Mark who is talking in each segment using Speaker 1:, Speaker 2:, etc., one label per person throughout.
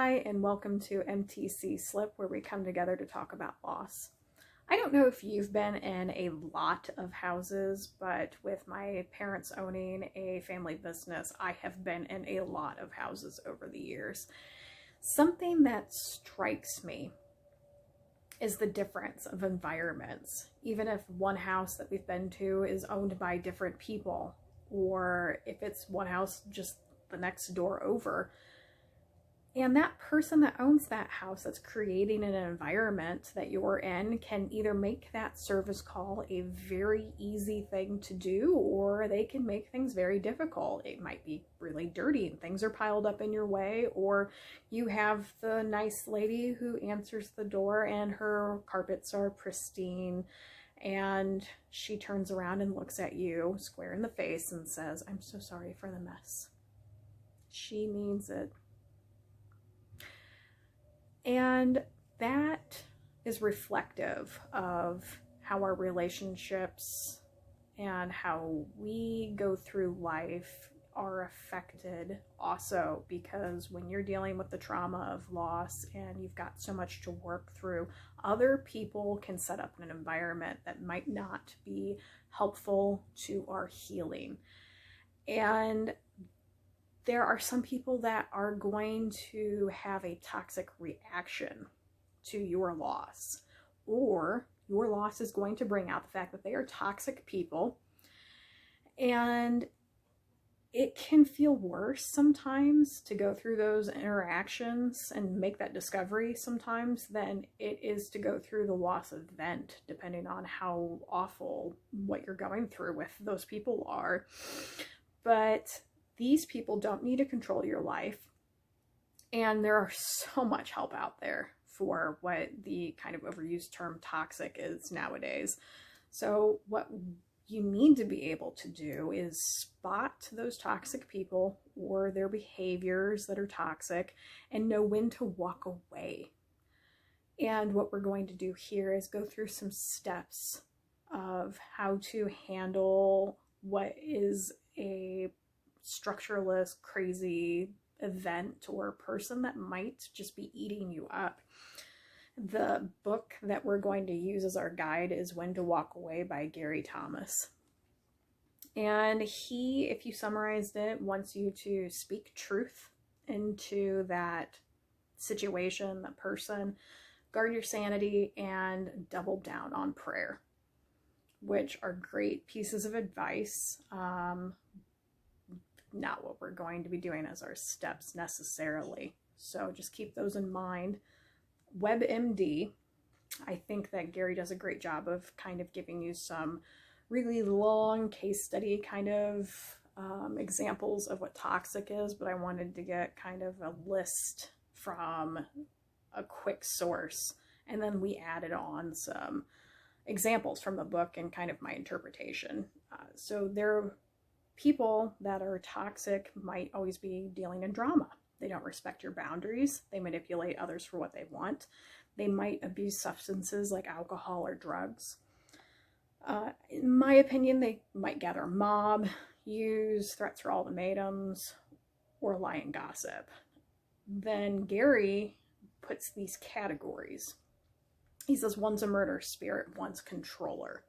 Speaker 1: Hi, and welcome to MTC Slip, where we come together to talk about loss. I don't know if you've been in a lot of houses, but with my parents owning a family business, I have been in a lot of houses over the years. Something that strikes me is the difference of environments. Even if one house that we've been to is owned by different people, or if it's one house just the next door over, and that person that owns that house that's creating an environment that you're in can either make that service call a very easy thing to do, or they can make things very difficult. It might be really dirty and things are piled up in your way, or you have the nice lady who answers the door and her carpets are pristine, and she turns around and looks at you square in the face and says, "I'm so sorry for the mess." She means it. And that is reflective of how our relationships and how we go through life are affected also, because when you're dealing with the trauma of loss and you've got so much to work through, other people can set up an environment that might not be helpful to our healing. And there are some people that are going to have a toxic reaction to your loss, or your loss is going to bring out the fact that they are toxic people. And it can feel worse sometimes to go through those interactions and make that discovery sometimes than it is to go through the loss event, depending on how awful what you're going through with those people are. But these people don't need to control your life, and there are so much help out there for what the kind of overused term toxic is nowadays. So what you need to be able to do is spot those toxic people or their behaviors that are toxic and know when to walk away. And what we're going to do here is go through some steps of how to handle what is a structureless, crazy event or person that might just be eating you up. The book that we're going to use as our guide is When to Walk Away by Gary Thomas. And he, if you summarized it, wants you to speak truth into that situation, that person, guard your sanity, and double down on prayer, which are great pieces of advice. Not what we're going to be doing as our steps necessarily. So just keep those in mind. WebMD, I think that Gary does a great job of kind of giving you some really long case study kind of examples of what toxic is, but I wanted to get kind of a list from a quick source, and then we added on some examples from the book and kind of my interpretation. So there people that are toxic might always be dealing in drama. They don't respect your boundaries. They manipulate others for what they want. They might abuse substances like alcohol or drugs. In my opinion, they might gather a mob, use threats or ultimatums, or lie and gossip. Then Gary puts these categories. He says one's a murder spirit, one's controller.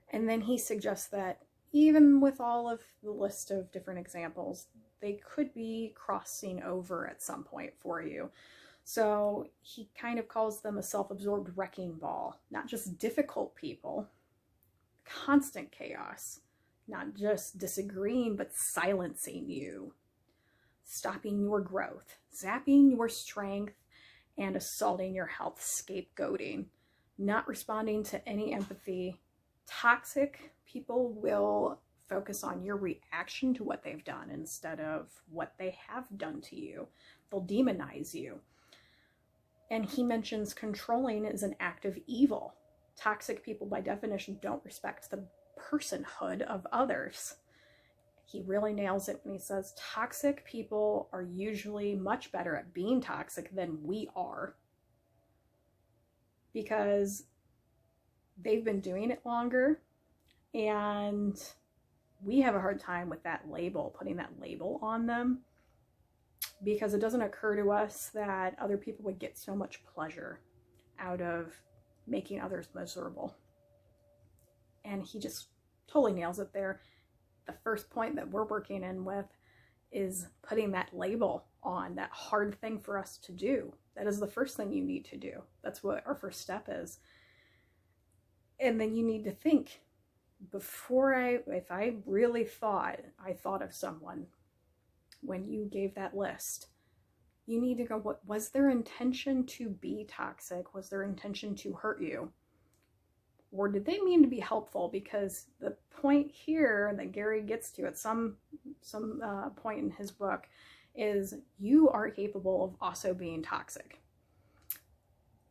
Speaker 1: And then he suggests that even with all of the list of different examples, they could be crossing over at some point for you. So he kind of calls them a self-absorbed wrecking ball, not just difficult people, constant chaos, not just disagreeing, but silencing you, stopping your growth, zapping your strength, and assaulting your health, scapegoating, not responding to any empathy. Toxic people will focus on your reaction to what they've done instead of what they have done to you. They'll demonize you. And he mentions controlling is an act of evil. Toxic people, by definition, don't respect the personhood of others. He really nails it when he says toxic people are usually much better at being toxic than we are, because they've been doing it longer, and we have a hard time with that label, putting that label on them. because it doesn't occur to us that other people would get so much pleasure out of making others miserable. And he just totally nails it there. The first point that we're working in with is putting that label on that hard thing for us to do. That is the first thing you need to do. That's what our first step is. And then you need to think, if I really thought of someone when you gave that list, you need to go, what was their intention to be toxic? Was their intention to hurt you? Or did they mean to be helpful? Because the point here that Gary gets to at some point in his book is you are capable of also being toxic.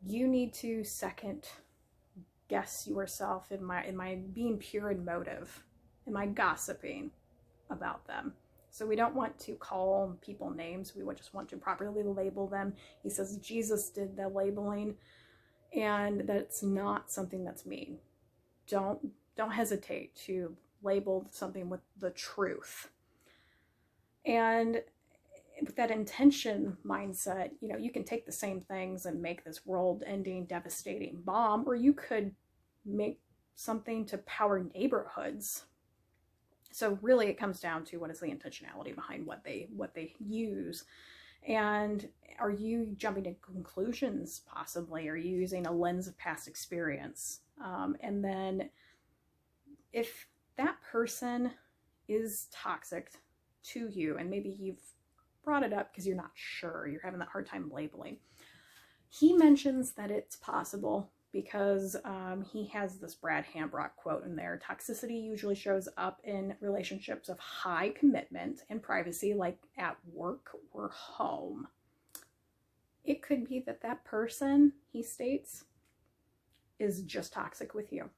Speaker 1: You need to second guess yourself, am I being pure in motive? Am I gossiping about them? So we don't want to call people names. We just want to properly label them. He says Jesus did the labeling, and that's not something that's mean. Don't hesitate to label something with the truth. And with that intention mindset, you can take the same things and make this world-ending, devastating bomb, or you could make something to power neighborhoods. So really it comes down to what is the intentionality behind what they use. And are you jumping to conclusions possibly? Are you using a lens of past experience? And then if that person is toxic to you, and maybe you've brought it up because you're not sure, you're having that hard time labeling, he mentions that it's possible because he has this Brad Hambrock quote in there. Toxicity usually shows up in relationships of high commitment and privacy, like at work or home. It could be that that person, he states, is just toxic with you.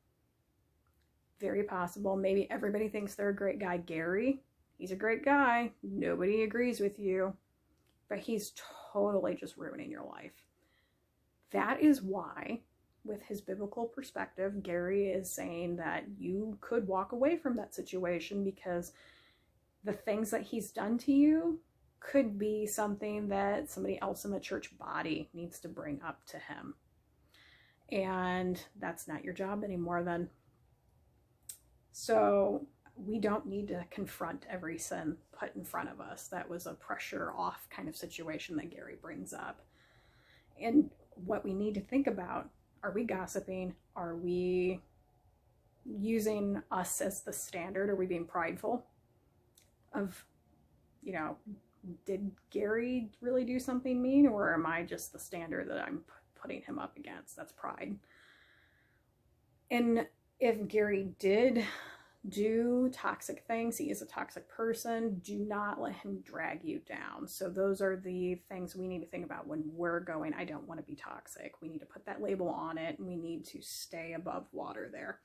Speaker 1: Very possible. Maybe everybody thinks they're a great guy. Gary, he's a great guy. Nobody agrees with you, but he's totally just ruining your life. That is why, with his biblical perspective, Gary is saying that you could walk away from that situation because the things that he's done to you could be something that somebody else in the church body needs to bring up to him. And that's not your job anymore then. So we don't need to confront every sin put in front of us. That was a pressure off kind of situation that Gary brings up. And what we need to think about, are we gossiping? Are we using us as the standard? Are we being prideful of, did Gary really do something mean, or am I just the standard that I'm putting him up against? That's pride. And if Gary did do toxic things, he is a toxic person, do not let him drag you down. So those are the things we need to think about when we're going, I don't want to be toxic. We need to put that label on it, and we need to stay above water there.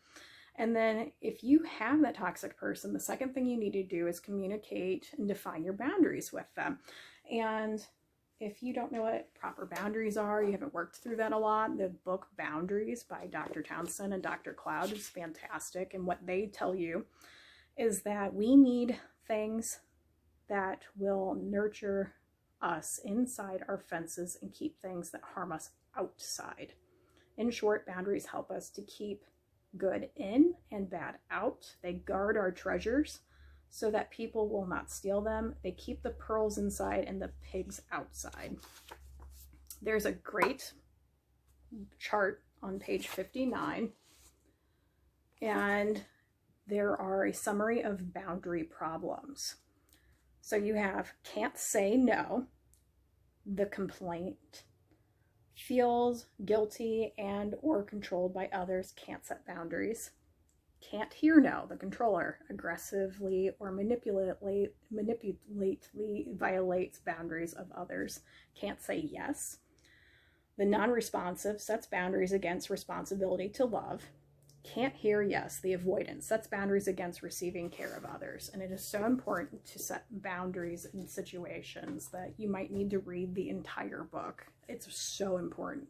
Speaker 1: And then if you have that toxic person, the second thing you need to do is communicate and define your boundaries with them. And if you don't know what proper boundaries are, you haven't worked through that a lot, the book Boundaries by Dr. Townsend and Dr. Cloud is fantastic. And what they tell you is that we need things that will nurture us inside our fences and keep things that harm us outside. In short, boundaries help us to keep good in and bad out. They guard our treasures so that people will not steal them. They keep the pearls inside and the pigs outside. There's a great chart on page 59, and there are a summary of boundary problems. So you have can't say no, the complaint, feels guilty and or controlled by others, can't set boundaries. Can't hear no, the controller, aggressively or manipulatively violates boundaries of others. Can't say yes. The non-responsive sets boundaries against responsibility to love. Can't hear yes, the avoidance sets boundaries against receiving care of others. And it is so important to set boundaries in situations that you might need to read the entire book. It's so important.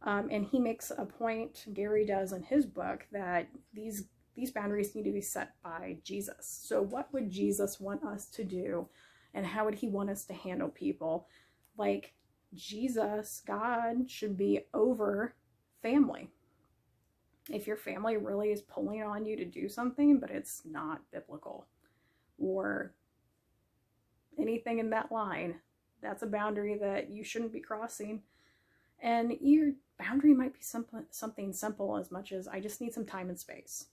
Speaker 1: And he makes a point, Gary does in his book, that these boundaries need to be set by Jesus. So what would Jesus want us to do And how would he want us to handle people? Like, Jesus, God, should be over family. If your family really is pulling on you to do something, but it's not biblical or anything in that line, that's a boundary that you shouldn't be crossing. And your boundary might be something simple, as much as I just need some time and space.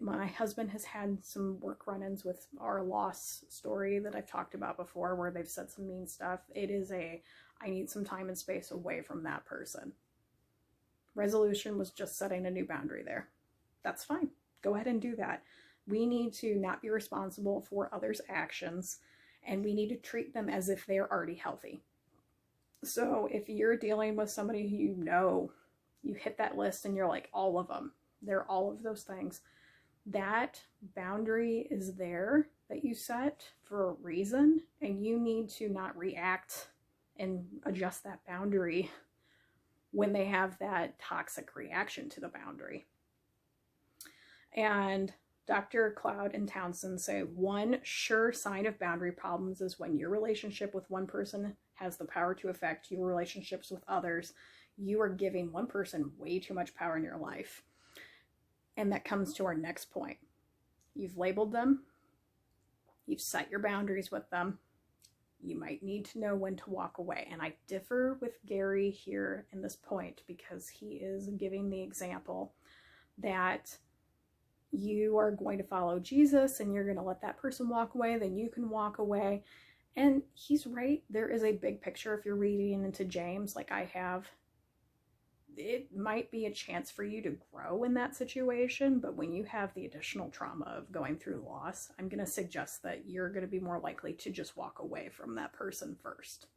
Speaker 1: My husband has had some work run-ins with our loss story that I've talked about before, where they've said some mean stuff. It is I need some time and space away from that person. Resolution was just setting a new boundary there. That's fine. Go ahead and do that. We need to not be responsible for others' actions, and we need to treat them as if they're already healthy. So if you're dealing with somebody who you hit that list and you're like, all of them, they're all of those things, that boundary is there that you set for a reason, and you need to not react and adjust that boundary when they have that toxic reaction to the boundary. And Dr. Cloud and Townsend say one sure sign of boundary problems is when your relationship with one person has the power to affect your relationships with others. You are giving one person way too much power in your life. And that comes to our next point. You've labeled them. You've set your boundaries with them. You might need to know when to walk away. And I differ with Gary here in this point, because he is giving the example that you are going to follow Jesus and you're going to let that person walk away, then you can walk away. And he's right. There is a big picture. If you're reading into James, like I have, it might be a chance for you to grow in that situation. But when you have the additional trauma of going through loss, I'm going to suggest that you're going to be more likely to just walk away from that person first.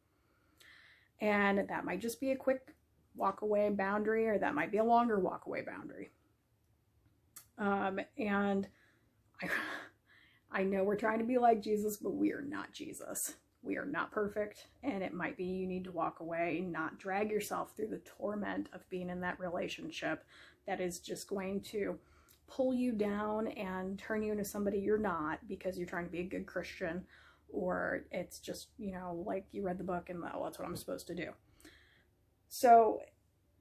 Speaker 1: And that might just be a quick walk away boundary, or that might be a longer walk away boundary. And I know we're trying to be like Jesus, but we are not Jesus. We are not perfect. And it might be you need to walk away, not drag yourself through the torment of being in that relationship that is just going to pull you down and turn you into somebody you're not, because you're trying to be a good Christian, or it's just, like you read the book and, well, that's what I'm supposed to do. So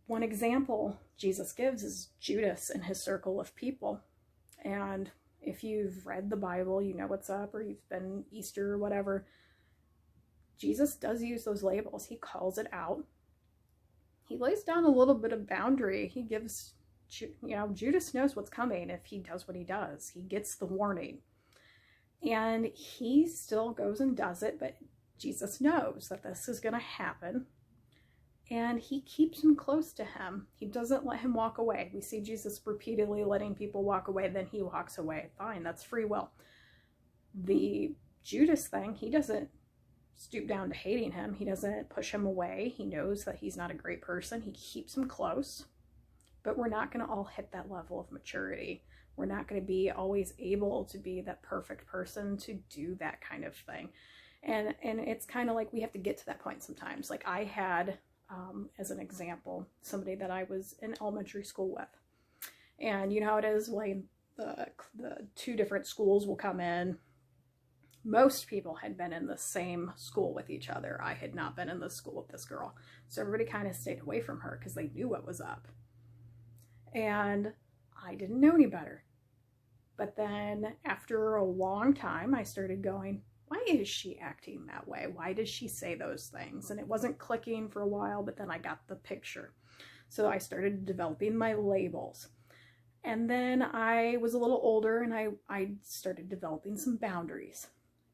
Speaker 1: one example Jesus gives is Judas and his circle of people. And if you've read the Bible, you know what's up, or you've been Easter or whatever, Jesus does use those labels. He calls it out. He lays down a little bit of boundary. He gives, Judas knows what's coming if he does what he does. He gets the warning. And he still goes and does it, but Jesus knows that this is going to happen. And he keeps him close to him. He doesn't let him walk away. We see Jesus repeatedly letting people walk away, then he walks away. Fine, that's free will. The Judas thing, he doesn't stoop down to hating him. He doesn't push him away. He knows that he's not a great person. He keeps him close. But we're not going to all hit that level of maturity. We're not going to be always able to be that perfect person to do that kind of thing. And it's kind of like we have to get to that point sometimes. Like I had, as an example, somebody that I was in elementary school with. And you know how it is when the two different schools will come in. Most people had been in the same school with each other. I had not been in the school with this girl. So everybody kind of stayed away from her because they knew what was up. And I didn't know any better. But then after a long time, I started going, why is she acting that way? Why does she say those things? And it wasn't clicking for a while, but then I got the picture. So I started developing my labels. And then I was a little older and I started developing some boundaries.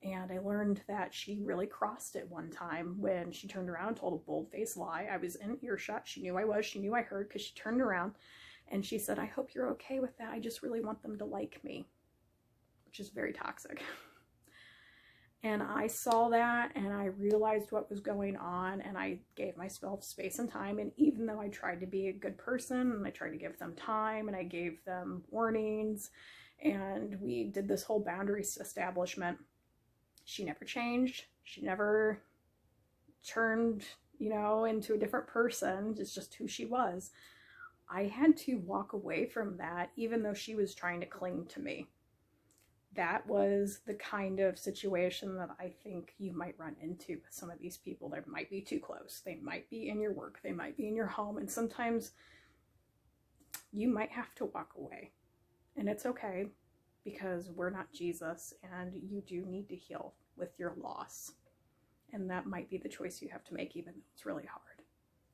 Speaker 1: And I learned that she really crossed it one time when she turned around and told a bold-faced lie. I was in earshot. She knew I was. She knew I heard, because she turned around and she said, I hope you're okay with that. I just really want them to like me, which is very toxic. And I saw that and I realized what was going on, and I gave myself space and time. And even though I tried to be a good person and I tried to give them time and I gave them warnings and we did this whole boundaries establishment, she never changed. She never turned, into a different person. It's just who she was. I had to walk away from that, even though she was trying to cling to me. that was the kind of situation that I think you might run into with some of these people. They might be too close. They might be in your work. They might be in your home. And sometimes you might have to walk away. And it's okay, because we're not Jesus, and you do need to heal with your loss. And that might be the choice you have to make, even though it's really hard.